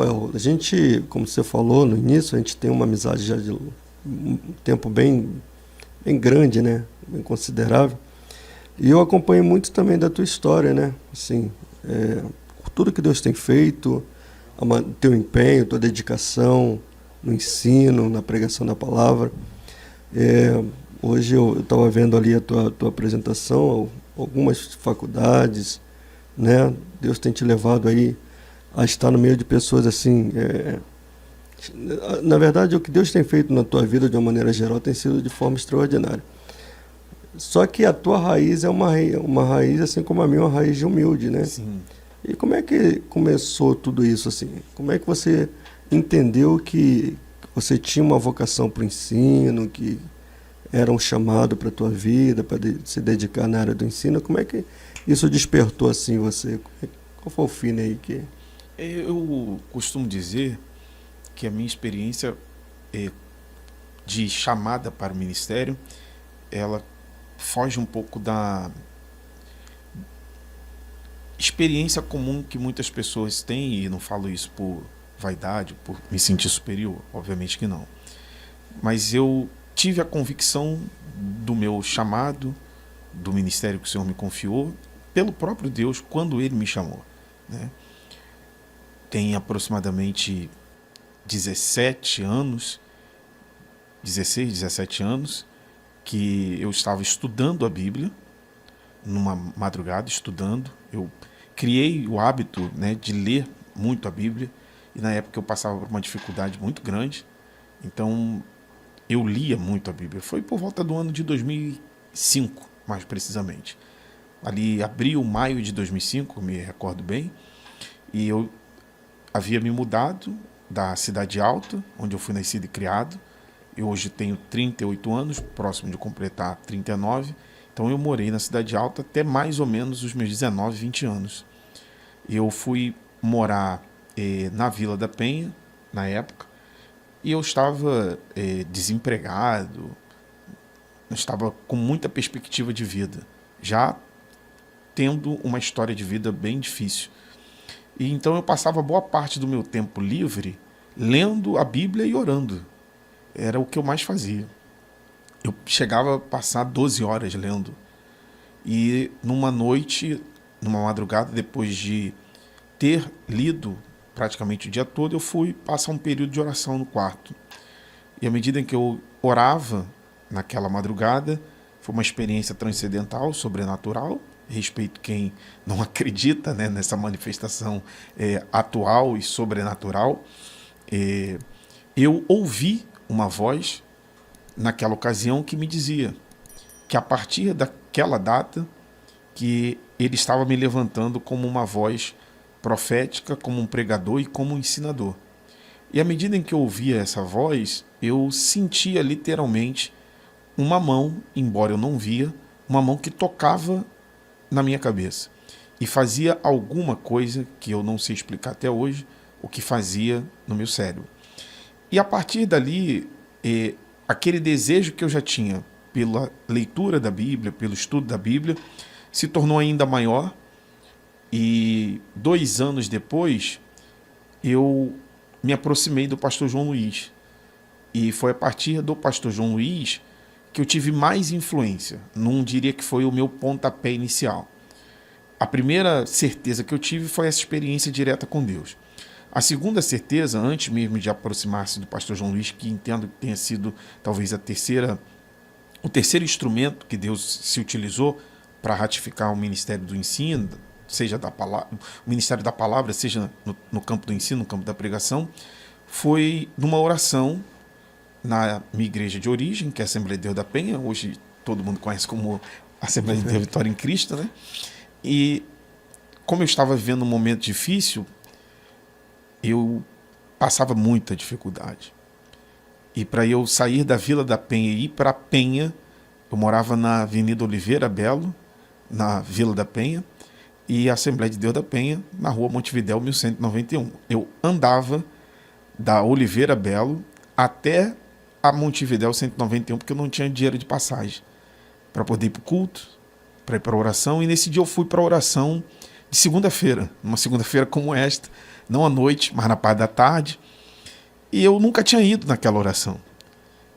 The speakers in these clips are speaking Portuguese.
Rafael, a gente, como você falou no início, a gente tem uma amizade já de um tempo bem grande, né? Bem considerável. E eu acompanho muito também da tua história, né? Assim, tudo que Deus tem feito, teu empenho, tua dedicação no ensino, na pregação da palavra. Hoje eu estava vendo ali a tua apresentação, algumas faculdades, né? Deus tem te levado aí a estar no meio de pessoas assim. Na verdade, o que Deus tem feito na tua vida de uma maneira geral tem sido de forma extraordinária. Só que a tua raiz é uma raiz, assim como a minha, uma raiz humilde, né? Sim. E como é que começou tudo isso, assim? Como é que você entendeu que você tinha uma vocação para o ensino, que era um chamado para a tua vida, para se dedicar na área do ensino? Como é que isso despertou, assim, você? Qual foi o fim aí que... Eu costumo dizer que a minha experiência de chamada para o ministério, ela foge um pouco da experiência comum que muitas pessoas têm, e não falo isso por vaidade, por me sentir superior, obviamente que não. Mas eu tive a convicção do meu chamado, do ministério que o Senhor me confiou, pelo próprio Deus, quando Ele me chamou, né? Tem aproximadamente 17 anos, 16, 17 anos, que eu estava estudando a Bíblia, numa madrugada, estudando. Eu criei o hábito, né, de ler muito a Bíblia, e na época eu passava por uma dificuldade muito grande, então eu lia muito a Bíblia. Foi por volta do ano de 2005, mais precisamente. Ali, abril, maio de 2005, me recordo bem, e eu havia me mudado da Cidade Alta, onde eu fui nascido e criado. Eu hoje tenho 38 anos, próximo de completar 39. Então eu morei na Cidade Alta até mais ou menos os meus 19, 20 anos. Eu fui morar na Vila da Penha, na época, e eu estava desempregado, eu estava com muita perspectiva de vida, já tendo uma história de vida bem difícil. E então eu passava boa parte do meu tempo livre lendo a Bíblia e orando. Era o que eu mais fazia. Eu chegava a passar 12 horas lendo. E numa noite, numa madrugada, depois de ter lido praticamente o dia todo, eu fui passar um período de oração no quarto. E à medida em que eu orava naquela madrugada, foi uma experiência transcendental, sobrenatural. Respeito quem não acredita, né, nessa manifestação atual e sobrenatural. Eu ouvi uma voz naquela ocasião que me dizia que a partir daquela data que ele estava me levantando como uma voz profética, como um pregador e como um ensinador. E à medida em que eu ouvia essa voz, eu sentia literalmente uma mão, embora eu não via, uma mão que tocava na minha cabeça e fazia alguma coisa que eu não sei explicar até hoje, o que fazia no meu cérebro. E a partir dali, aquele desejo que eu já tinha pela leitura da Bíblia, pelo estudo da Bíblia, se tornou ainda maior. E 2 anos depois, eu me aproximei do pastor João Luiz. E foi a partir do pastor João Luiz que eu tive mais influência. Não diria que foi o meu pontapé inicial. A primeira certeza que eu tive foi essa experiência direta com Deus. A segunda certeza, antes mesmo de aproximar-se do pastor João Luiz, que entendo que tenha sido talvez o terceiro instrumento que Deus se utilizou para ratificar o ministério do ensino, seja o ministério da palavra, seja no campo do ensino, no campo da pregação, foi numa oração na minha igreja de origem, que é a Assembleia de Deus da Penha, hoje todo mundo conhece como Assembleia de Deus Vitória em Cristo, né? E como eu estava vivendo um momento difícil, eu passava muita dificuldade. E para eu sair da Vila da Penha e ir para a Penha, eu morava na Avenida Oliveira Belo, na Vila da Penha, e a Assembleia de Deus da Penha, na Rua Montevidéu, 1191. Eu andava da Oliveira Belo até a Montevidéu 191, porque eu não tinha dinheiro de passagem para poder ir para o culto, para ir para a oração. E nesse dia eu fui para a oração de segunda-feira, numa segunda-feira como esta, não à noite, mas na parte da tarde. E eu nunca tinha ido naquela oração.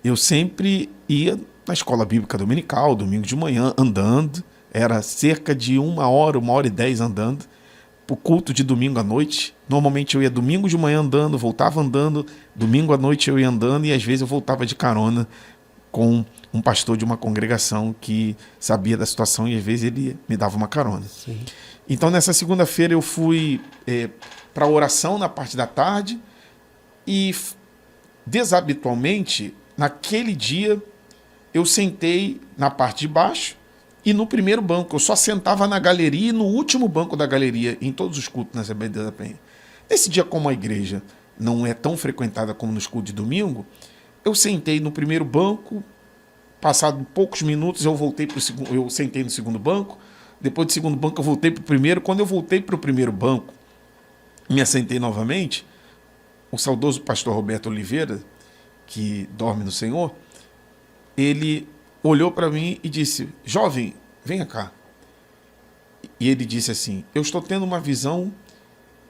Eu sempre ia na escola bíblica dominical, domingo de manhã, andando. Era cerca de 1h e 10 andando. Para o culto de domingo à noite. Normalmente eu ia domingo de manhã andando, voltava andando. Domingo à noite eu ia andando e às vezes eu voltava de carona com um pastor de uma congregação que sabia da situação e às vezes ele me dava uma carona. Sim. Então nessa segunda-feira eu fui para a oração na parte da tarde e desabitualmente naquele dia eu sentei na parte de baixo e no primeiro banco. Eu só sentava na galeria e no último banco da galeria em todos os cultos na Assembleia de Deus da Penha. Nesse dia, como a igreja não é tão frequentada como nos cultos de domingo, eu sentei no primeiro banco. Passado poucos minutos eu sentei no segundo banco. Depois do segundo banco eu voltei para o primeiro. Quando eu voltei para o primeiro banco, me assentei novamente, o saudoso pastor Roberto Oliveira, que dorme no Senhor, ele olhou para mim e disse: jovem, venha cá. E ele disse assim: eu estou tendo uma visão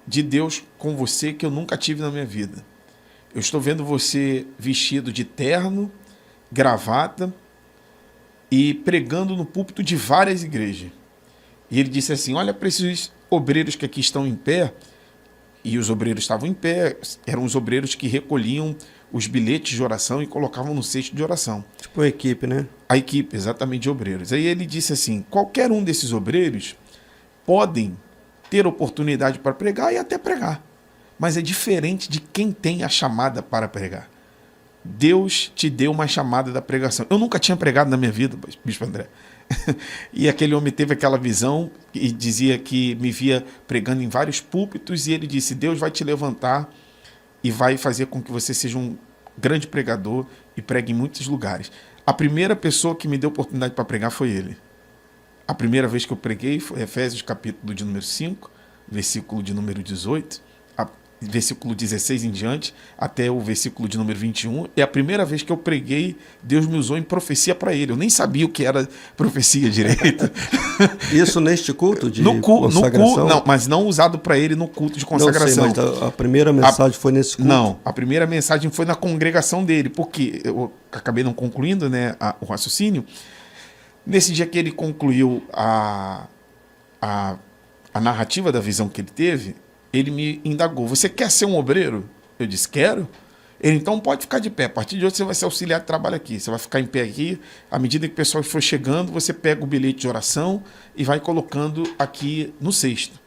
de Deus com você que eu nunca tive na minha vida. Eu estou vendo você vestido de terno, gravata e pregando no púlpito de várias igrejas. E ele disse assim: olha para esses obreiros que aqui estão em pé. E os obreiros estavam em pé, eram os obreiros que recolhiam os bilhetes de oração e colocavam no cesto de oração. Tipo a equipe, né? A equipe, exatamente, de obreiros. Aí ele disse assim: qualquer um desses obreiros podem ter oportunidade para pregar e até pregar. Mas é diferente de quem tem a chamada para pregar. Deus te deu uma chamada da pregação. Eu nunca tinha pregado na minha vida, Bispo André. E aquele homem teve aquela visão e dizia que me via pregando em vários púlpitos, e ele disse: Deus vai te levantar e vai fazer com que você seja um grande pregador e pregue em muitos lugares. A primeira pessoa que me deu oportunidade para pregar foi ele. A primeira vez que eu preguei foi Efésios capítulo de número 5, versículo de número 18, versículo 16 em diante, até o versículo de número 21. É a primeira vez que eu preguei, Deus me usou em profecia para ele. Eu nem sabia o que era profecia direito. Isso neste culto de consagração? consagração? Não, mas não usado para ele no culto de consagração. Não sei, mas a primeira mensagem foi nesse culto? Não, a primeira mensagem foi na congregação dele, porque eu acabei não concluindo, né, o raciocínio. Nesse dia que ele concluiu a narrativa da visão que ele teve, ele me indagou: você quer ser um obreiro? Eu disse: quero. Ele: então pode ficar de pé. A partir de hoje você vai ser auxiliar de trabalho aqui. Você vai ficar em pé aqui. À medida que o pessoal for chegando, você pega o bilhete de oração e vai colocando aqui no cesto.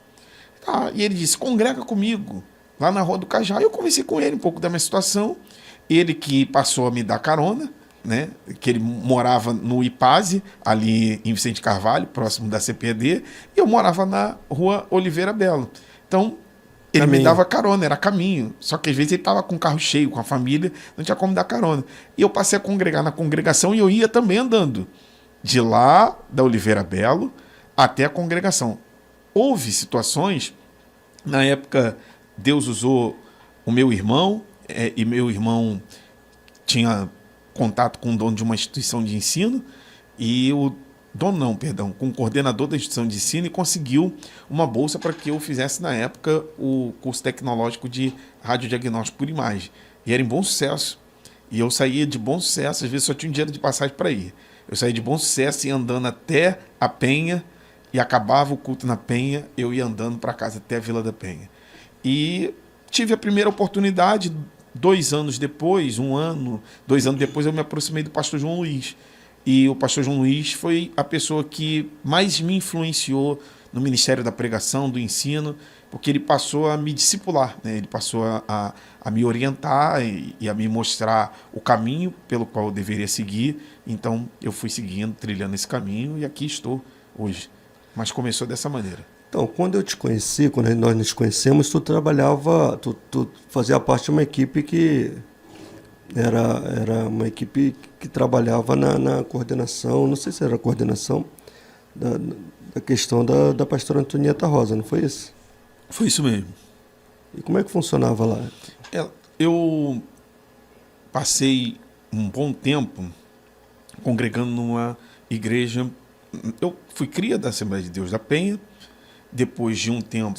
Tá. E ele disse: congrega comigo lá na Rua do Cajá. Eu conversei com ele um pouco da minha situação. Ele que passou a me dar carona, né? Que ele morava no Ipaze, ali em Vicente Carvalho, próximo da CPD, e eu morava na Rua Oliveira Belo. Então, ele me dava carona, era caminho. Só que às vezes ele estava com o carro cheio, com a família, não tinha como dar carona. E eu passei a congregar na congregação e eu ia também andando. De lá, da Oliveira Belo, até a congregação. Houve situações, na época, Deus usou o meu irmão, e meu irmão tinha contato com o dono de uma instituição de ensino, e com o coordenador da instituição de ensino, e conseguiu uma bolsa para que eu fizesse, na época, o curso tecnológico de radiodiagnóstico por imagem. E era em Bom Sucesso. E eu saía de Bom Sucesso, às vezes só tinha um dinheiro de passagem para ir. Eu saía de Bom Sucesso e ia andando até a Penha, e acabava o culto na Penha, eu ia andando para casa até a Vila da Penha. E tive a primeira oportunidade, 2 anos depois, 2 anos depois, eu me aproximei do pastor João Luiz. E o pastor João Luiz foi a pessoa que mais me influenciou no Ministério da Pregação, do ensino, porque ele passou a me discipular, né? Ele passou a me orientar e a me mostrar o caminho pelo qual eu deveria seguir. Então, eu fui seguindo, trilhando esse caminho, e aqui estou hoje. Mas começou dessa maneira. Então, quando eu te conheci, quando nós nos conhecemos, tu fazia parte de uma equipe que era uma equipe que trabalhava na coordenação, não sei se era a coordenação da questão da pastora Antonieta Rosa, não foi isso? Foi isso mesmo. E como é que funcionava lá? Eu passei um bom tempo congregando numa igreja. Eu fui cria da Assembleia de Deus da Penha, depois de um tempo...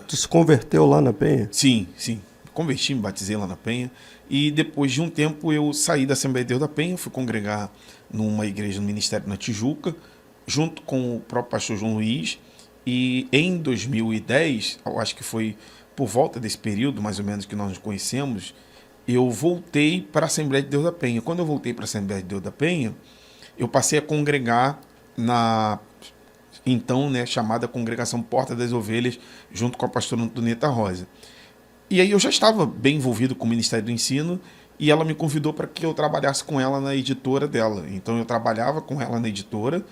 Tu se converteu lá na Penha? Sim, sim. Converti, me batizei lá na Penha. E depois de um tempo eu saí da Assembleia de Deus da Penha, fui congregar numa igreja no Ministério na Tijuca, junto com o próprio pastor João Luiz. E em 2010, eu acho que foi por volta desse período, mais ou menos, que nós nos conhecemos, eu voltei para a Assembleia de Deus da Penha. Quando eu voltei para a Assembleia de Deus da Penha, eu passei a congregar na então, né, chamada Congregação Porta das Ovelhas, junto com a pastora Antonieta Rosa. E aí eu já estava bem envolvido com o Ministério do Ensino e ela me convidou para que eu trabalhasse com ela na editora dela. Então eu trabalhava com ela na editora.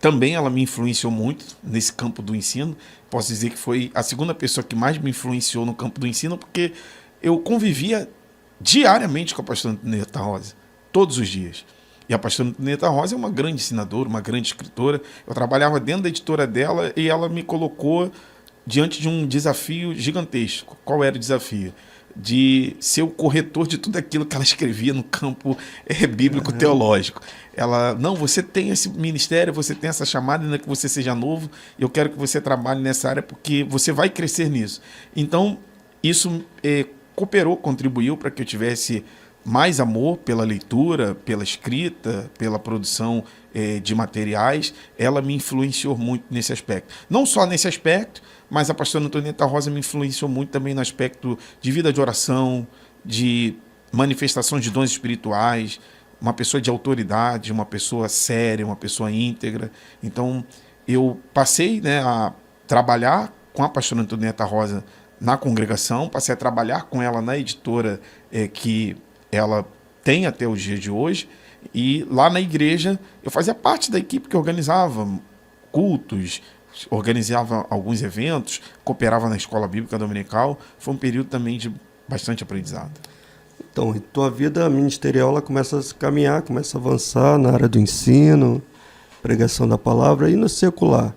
Também ela me influenciou muito nesse campo do ensino. Posso dizer que foi a segunda pessoa que mais me influenciou no campo do ensino, porque eu convivia diariamente com a pastora Antonieta Rosa, todos os dias. E a pastora Antonieta Rosa é uma grande ensinadora, uma grande escritora. Eu trabalhava dentro da editora dela e ela me colocou diante de um desafio gigantesco. Qual era o desafio? De ser o corretor de tudo aquilo que ela escrevia no campo bíblico-teológico. Ela, não, você tem esse ministério, você tem essa chamada, ainda que você seja novo, eu quero que você trabalhe nessa área porque você vai crescer nisso. Então, isso cooperou, contribuiu para que eu tivesse mais amor pela leitura, pela escrita, pela produção de materiais. Ela me influenciou muito nesse aspecto. Não só nesse aspecto, mas a pastora Antonieta Rosa me influenciou muito também no aspecto de vida de oração, de manifestações de dons espirituais, uma pessoa de autoridade, uma pessoa séria, uma pessoa íntegra. Então, eu passei, né, a trabalhar com a pastora Antonieta Rosa na congregação, passei a trabalhar com ela na editora que ela tem até os dias de hoje, e lá na igreja eu fazia parte da equipe que organizava cultos, organizava alguns eventos, cooperava na escola bíblica dominical. Foi um período também de bastante aprendizado. Então, tua vida ministerial ela começa a caminhar, começa a avançar na área do ensino, pregação da palavra, e no secular,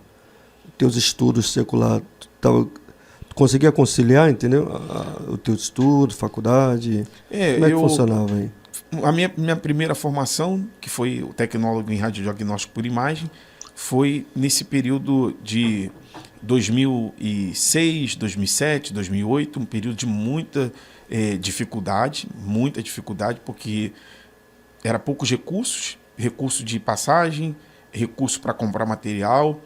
teus estudos secular, tu conseguia conciliar, entendeu? O teu estudo, faculdade, como é que funcionava aí? A minha primeira formação, que foi o tecnólogo em radiodiagnóstico por imagem, foi nesse período de 2006, 2007, 2008, um período de muita dificuldade, porque era poucos recursos, recurso de passagem, recurso para comprar material.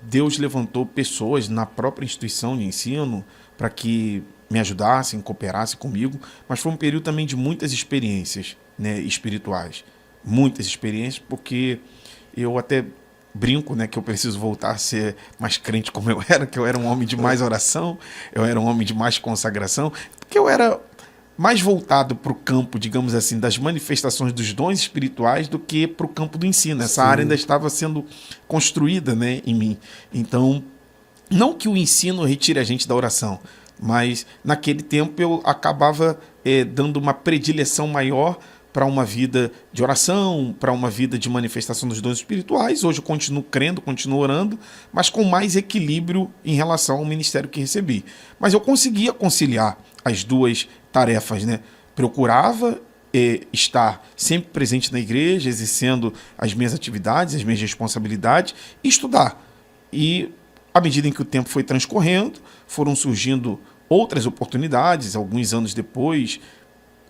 Deus levantou pessoas na própria instituição de ensino para que me ajudassem, cooperassem comigo, mas foi um período também de muitas experiências, né, espirituais. Muitas experiências, porque eu até brinco, né, que eu preciso voltar a ser mais crente como eu era, que eu era um homem de mais oração, eu era um homem de mais consagração, porque eu era mais voltado para o campo, digamos assim, das manifestações dos dons espirituais do que para o campo do ensino. Essa área ainda estava sendo construída, né, em mim. Então, não que o ensino retire a gente da oração, mas naquele tempo eu acabava dando uma predileção maior para uma vida de oração, para uma vida de manifestação dos dons espirituais. Hoje eu continuo crendo, continuo orando, mas com mais equilíbrio em relação ao ministério que recebi. Mas eu conseguia conciliar as duas tarefas, né? Procurava estar sempre presente na igreja, exercendo as minhas atividades, as minhas responsabilidades, e estudar. E à medida em que o tempo foi transcorrendo, foram surgindo outras oportunidades. Alguns anos depois,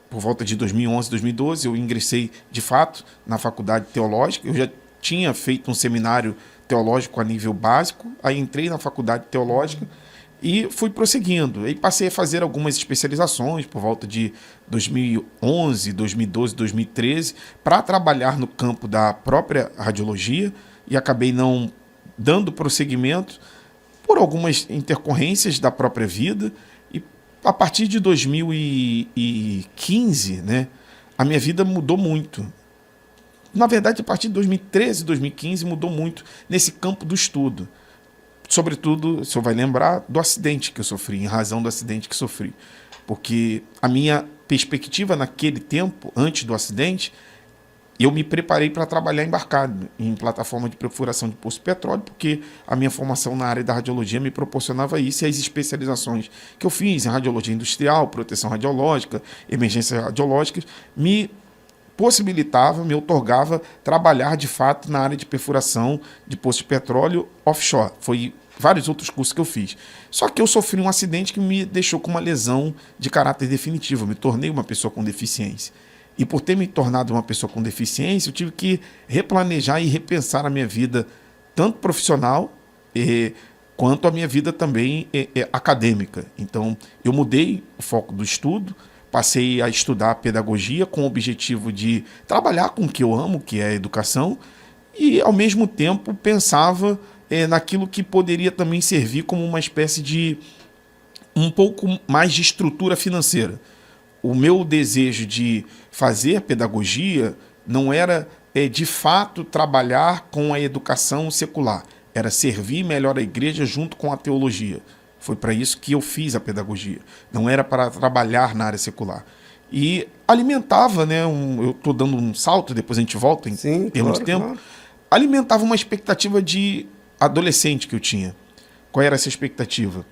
por volta de 2011, 2012, eu ingressei, de fato, na faculdade teológica. Eu já tinha feito um seminário teológico a nível básico, aí entrei na faculdade teológica e fui prosseguindo. Aí passei a fazer algumas especializações por volta de 2011, 2012, 2013, para trabalhar no campo da própria radiologia, e acabei não dando prosseguimento por algumas intercorrências da própria vida. E a partir de 2015, né, a minha vida mudou muito. Na verdade, a partir de 2013, 2015, mudou muito nesse campo do estudo. Sobretudo, o senhor vai lembrar do acidente que eu sofri, em razão do acidente que sofri. Porque a minha perspectiva naquele tempo, antes do acidente, eu me preparei para trabalhar embarcado em plataforma de perfuração de poço de petróleo, porque a minha formação na área da radiologia me proporcionava isso, e as especializações que eu fiz em radiologia industrial, proteção radiológica, emergências radiológicas, me possibilitava, me outorgava trabalhar de fato na área de perfuração de poço de petróleo offshore. Foi vários outros cursos que eu fiz. Só que eu sofri um acidente que me deixou com uma lesão de caráter definitivo. Eu me tornei uma pessoa com deficiência. E por ter me tornado uma pessoa com deficiência, eu tive que replanejar e repensar a minha vida, tanto profissional quanto a minha vida também acadêmica. Então, eu mudei o foco do estudo, passei a estudar pedagogia com o objetivo de trabalhar com o que eu amo, que é a educação, e, ao mesmo tempo, pensava naquilo que poderia também servir como uma espécie de um pouco mais de estrutura financeira. O meu desejo de fazer pedagogia não era, de fato, trabalhar com a educação secular. Era servir melhor a igreja junto com a teologia. Foi para isso que eu fiz a pedagogia. Não era para trabalhar na área secular. E alimentava, né? Eu estou dando um salto, depois a gente volta em termos de tempo. Claro. Alimentava uma expectativa de adolescente que eu tinha. Qual era essa expectativa?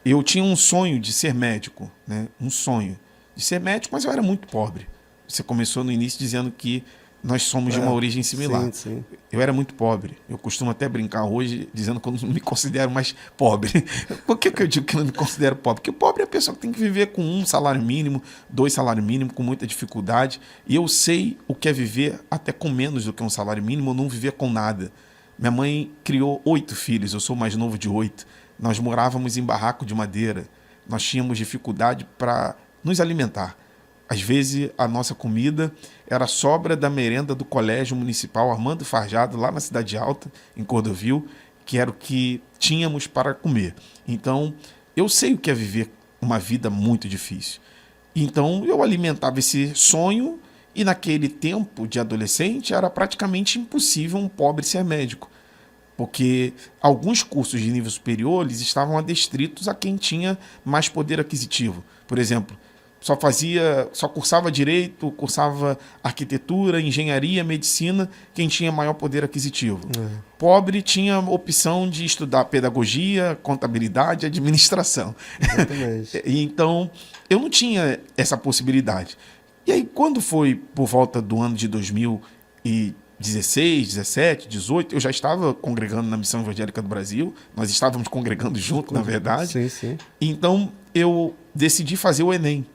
Eu tinha um sonho de ser médico, né? Um sonho de ser médico, mas eu era muito pobre. Você começou no início dizendo que nós somos de uma origem similar. Sim, sim. Eu era muito pobre. Eu costumo até brincar hoje dizendo que eu não me considero mais pobre. Por que eu digo que eu não me considero pobre? Porque pobre é a pessoa que tem que viver com 1 salário mínimo, 2 salários mínimos, com muita dificuldade. E eu sei o que é viver até com menos do que um salário mínimo, ou não viver com nada. Minha mãe criou 8 filhos, eu sou o mais novo de 8. Nós morávamos em barraco de madeira. Nós tínhamos dificuldade para nos alimentar. Às vezes, a nossa comida era sobra da merenda do Colégio Municipal Armando Farjado, lá na Cidade Alta, em Cordovil, que era o que tínhamos para comer. Então, eu sei o que é viver uma vida muito difícil. Então, eu alimentava esse sonho e, naquele tempo de adolescente, era praticamente impossível um pobre ser médico, porque alguns cursos de nível superior eles estavam adstritos a quem tinha mais poder aquisitivo. Por exemplo, só cursava direito, cursava arquitetura, engenharia, medicina, quem tinha maior poder aquisitivo. Pobre tinha a opção de estudar pedagogia, contabilidade, administração. Exatamente. Então, eu não tinha essa possibilidade. E aí, quando foi por volta do ano de 2016, 17, 18, eu já estava congregando na Missão Evangélica do Brasil, nós estávamos congregando junto, na verdade. Sim, sim. Então, eu decidi fazer o Enem.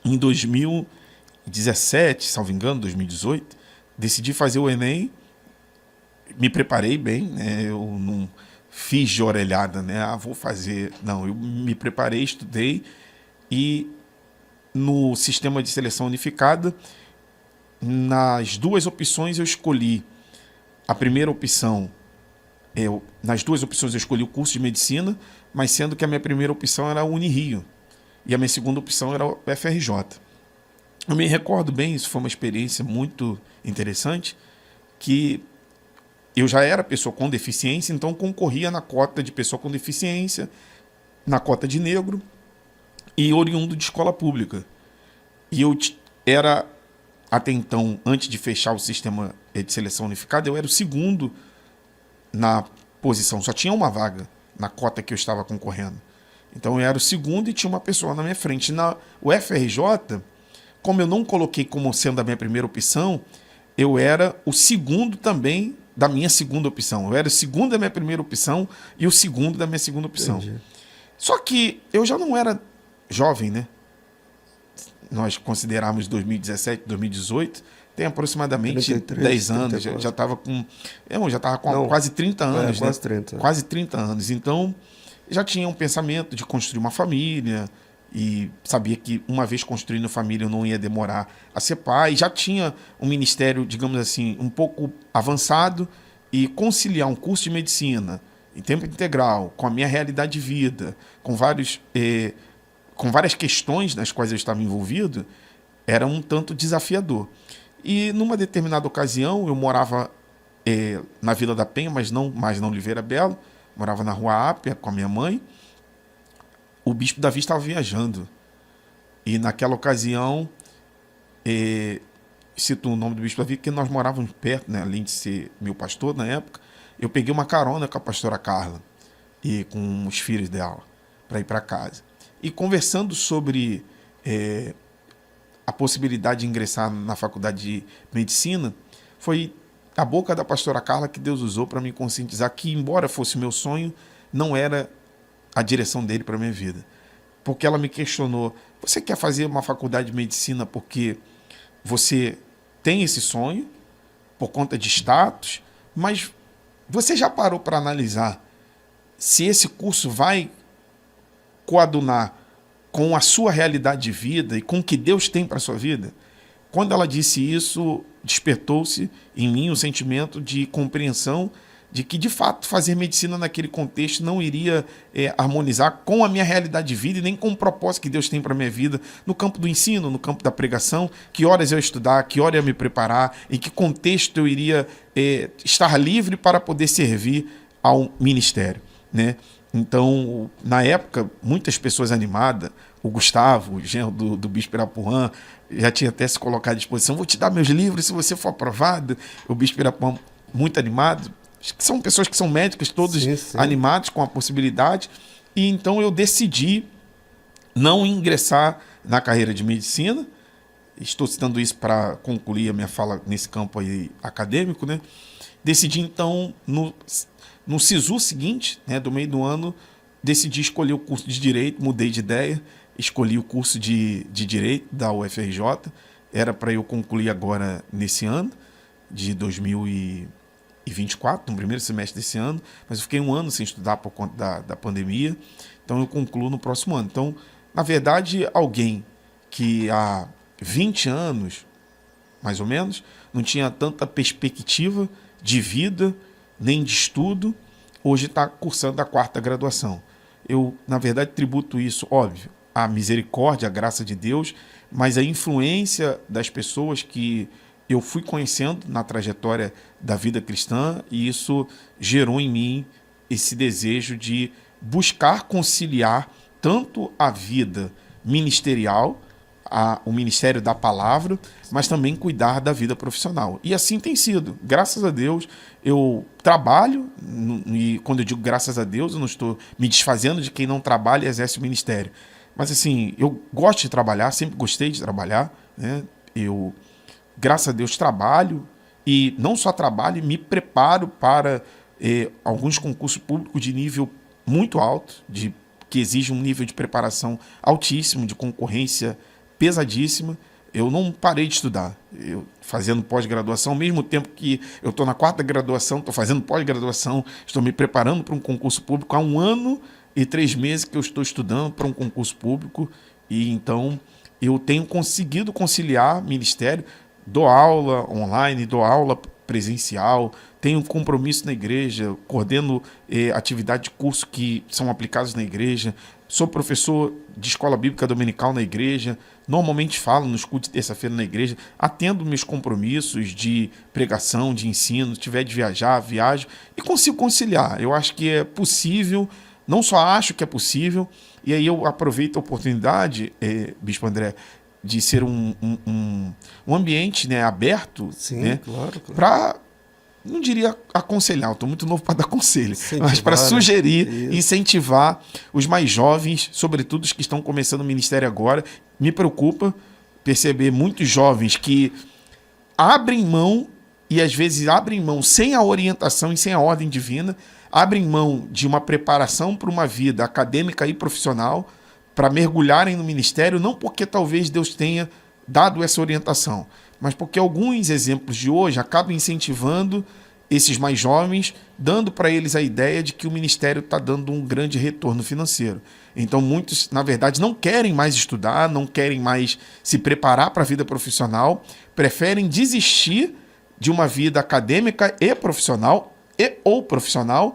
Em 2017, salvo engano, 2018, decidi fazer o Enem, me preparei bem, né? Eu não fiz de orelhada, né? Vou fazer. Não, eu me preparei, estudei e no sistema de seleção unificada, nas 2 opções eu escolhi a primeira opção. Nas 2 opções eu escolhi o curso de medicina, mas sendo que a minha primeira opção era a Unirio. E a minha segunda opção era o FRJ. Eu me recordo bem, isso foi uma experiência muito interessante, que eu já era pessoa com deficiência, então concorria na cota de pessoa com deficiência, na cota de negro e oriundo de escola pública. E eu era, até então, antes de fechar o sistema de seleção unificada, eu era o segundo na posição. Só tinha uma vaga na cota que eu estava concorrendo. Então eu era o segundo e tinha uma pessoa na minha frente. O FRJ, como eu não coloquei como sendo a minha primeira opção, eu era o segundo também da minha segunda opção. Eu era o segundo da minha primeira opção e o segundo da minha segunda opção. Entendi. Só que eu já não era jovem, né? Nós considerarmos 2017, 2018, tem aproximadamente 33, 10 anos. 34. Já estava com, quase 30 anos. Quase né? 30. Quase 30 anos. Então, já tinha um pensamento de construir uma família e sabia que uma vez construindo família eu não ia demorar a ser pai. Já tinha um ministério, digamos assim, um pouco avançado e conciliar um curso de medicina em tempo integral com a minha realidade de vida, com várias questões nas quais eu estava envolvido, era um tanto desafiador. E numa determinada ocasião eu morava na Vila da Penha, mas não mais na Oliveira Belo, morava na Rua Ápia com a minha mãe. O bispo Davi estava viajando. E naquela ocasião, cito o nome do bispo Davi, porque nós morávamos perto, né? Além de ser meu pastor na época, eu peguei uma carona com a pastora Carla e com os filhos dela para ir para casa. E conversando sobre a possibilidade de ingressar na faculdade de medicina, foi a boca da pastora Carla que Deus usou para me conscientizar que, embora fosse meu sonho, não era a direção dele para a minha vida. Porque ela me questionou, você quer fazer uma faculdade de medicina porque você tem esse sonho, por conta de status, mas você já parou para analisar se esse curso vai coadunar com a sua realidade de vida e com o que Deus tem para a sua vida? Quando ela disse isso, despertou-se em mim um sentimento de compreensão de que, de fato, fazer medicina naquele contexto não iria harmonizar com a minha realidade de vida e nem com o propósito que Deus tem para a minha vida no campo do ensino, no campo da pregação, que horas eu ia estudar, que hora eu ia me preparar, em que contexto eu iria estar livre para poder servir ao ministério, né? Então, na época, muitas pessoas animadas, o Gustavo, o genro do Bispo Irapuã, já tinha até se colocado à disposição, vou te dar meus livros se você for aprovado. O Bispo Irapuã, muito animado, são pessoas que são médicos, todos sim. Animados com a possibilidade, e então eu decidi não ingressar na carreira de medicina. Estou citando isso para concluir a minha fala nesse campo aí acadêmico, né? Decidi então, no SISU seguinte, né, do meio do ano, decidi escolher o curso de Direito, mudei de ideia, escolhi o curso de Direito da UFRJ, era para eu concluir agora nesse ano, de 2024, no primeiro semestre desse ano, mas eu fiquei um ano sem estudar por conta da pandemia, então eu concluo no próximo ano. Então, na verdade, alguém que há 20 anos, mais ou menos, não tinha tanta perspectiva de vida, nem de estudo, hoje está cursando a 4ª graduação. Eu, na verdade, tributo isso, óbvio, à misericórdia, à graça de Deus, mas a influência das pessoas que eu fui conhecendo na trajetória da vida cristã, e isso gerou em mim esse desejo de buscar conciliar tanto a vida ministerial, o ministério da palavra, mas também cuidar da vida profissional. E assim tem sido. Graças a Deus, eu trabalho, e quando eu digo graças a Deus, eu não estou me desfazendo de quem não trabalha e exerce o ministério. Mas assim, eu gosto de trabalhar, sempre gostei de trabalhar, né? Eu, graças a Deus, trabalho, e não só trabalho, me preparo para alguns concursos públicos de nível muito alto, que exigem um nível de preparação altíssimo, de concorrência pesadíssima. Eu não parei de estudar. Eu fazendo pós-graduação, ao mesmo tempo que eu estou na 4ª graduação, estou fazendo pós-graduação, estou me preparando para um concurso público. Há 1 ano e 3 meses que eu estou estudando para um concurso público, e então eu tenho conseguido conciliar ministério, dou aula online, dou aula presencial, tenho compromisso na igreja, coordeno atividade de curso que são aplicados na igreja, sou professor de escola bíblica dominical na igreja, normalmente falo nos cultos de terça-feira na igreja, atendo meus compromissos de pregação, de ensino, se tiver de viajar, viajo, e consigo conciliar. Eu acho que é possível, não só acho que é possível, e aí eu aproveito a oportunidade, Bispo André, de ser um ambiente, né, aberto, sim, né, claro. Para, não diria aconselhar, eu estou muito novo para dar conselho, mas para sugerir, incentivar os mais jovens, sobretudo os que estão começando o ministério agora. Me preocupa perceber muitos jovens que abrem mão, e às vezes abrem mão sem a orientação e sem a ordem divina, abrem mão de uma preparação para uma vida acadêmica e profissional, para mergulharem no ministério, não porque talvez Deus tenha dado essa orientação, mas porque alguns exemplos de hoje acabam incentivando esses mais jovens, dando para eles a ideia de que o ministério está dando um grande retorno financeiro. Então muitos, na verdade, não querem mais estudar, não querem mais se preparar para a vida profissional, preferem desistir de uma vida acadêmica e profissional, ou profissional,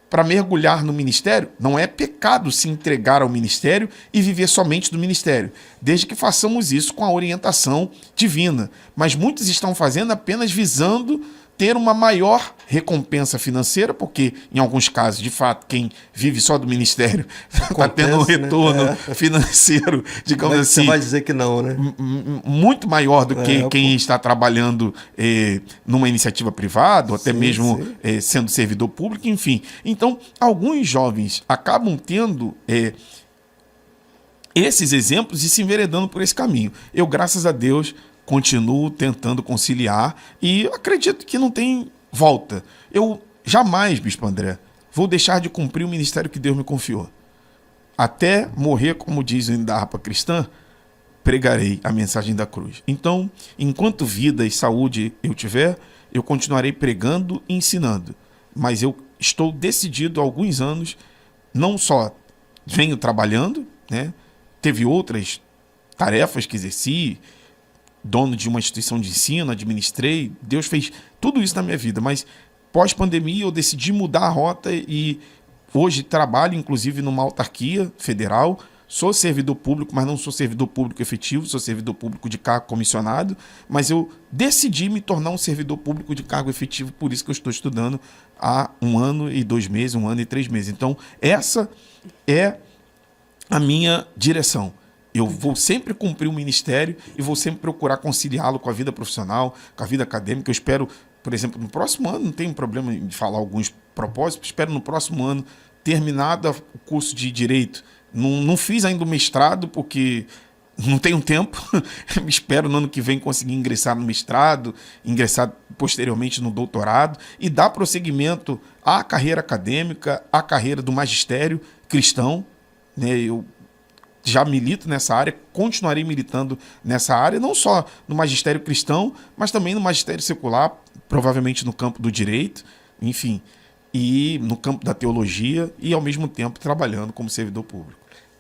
para mergulhar no ministério. Não é pecado se entregar ao ministério e viver somente do ministério, desde que façamos isso com a orientação divina. Mas muitos estão fazendo apenas visando ter uma maior recompensa financeira, porque em alguns casos, de fato, quem vive só do ministério está tendo um retorno financeiro, digamos assim. Você vai dizer que não, né? Muito maior do que quem está trabalhando numa iniciativa privada, ou até mesmo sendo servidor público, enfim. Então, alguns jovens acabam tendo esses exemplos e se enveredando por esse caminho. Eu, graças a Deus, continuo tentando conciliar e acredito que não tem volta. Eu jamais, Bispo André, vou deixar de cumprir o ministério que Deus me confiou. Até morrer, como diz da harpa cristã, pregarei a mensagem da cruz. Então, enquanto vida e saúde eu tiver, eu continuarei pregando e ensinando. Mas eu estou decidido há alguns anos, não só venho trabalhando, né? Teve outras tarefas que exerci, dono de uma instituição de ensino, administrei, Deus fez tudo isso na minha vida, mas pós-pandemia eu decidi mudar a rota e hoje trabalho, inclusive, numa autarquia federal. Sou servidor público, mas não sou servidor público efetivo, sou servidor público de cargo comissionado, mas eu decidi me tornar um servidor público de cargo efetivo, por isso que eu estou estudando há 1 ano e 2 meses, 1 ano e 3 meses. Então, essa é a minha direção. Eu vou sempre cumprir o ministério e vou sempre procurar conciliá-lo com a vida profissional, com a vida acadêmica. Eu espero, por exemplo, no próximo ano, não tenho problema de falar alguns propósitos, espero no próximo ano, terminado o curso de Direito. Não fiz ainda o mestrado, porque não tenho tempo. Espero no ano que vem conseguir ingressar no mestrado, ingressar posteriormente no doutorado e dar prosseguimento à carreira acadêmica, à carreira do magistério cristão, né? Eu já milito nessa área, continuarei militando nessa área, não só no magistério cristão, mas também no magistério secular, provavelmente no campo do direito, enfim, e no campo da teologia e, ao mesmo tempo, trabalhando como servidor público.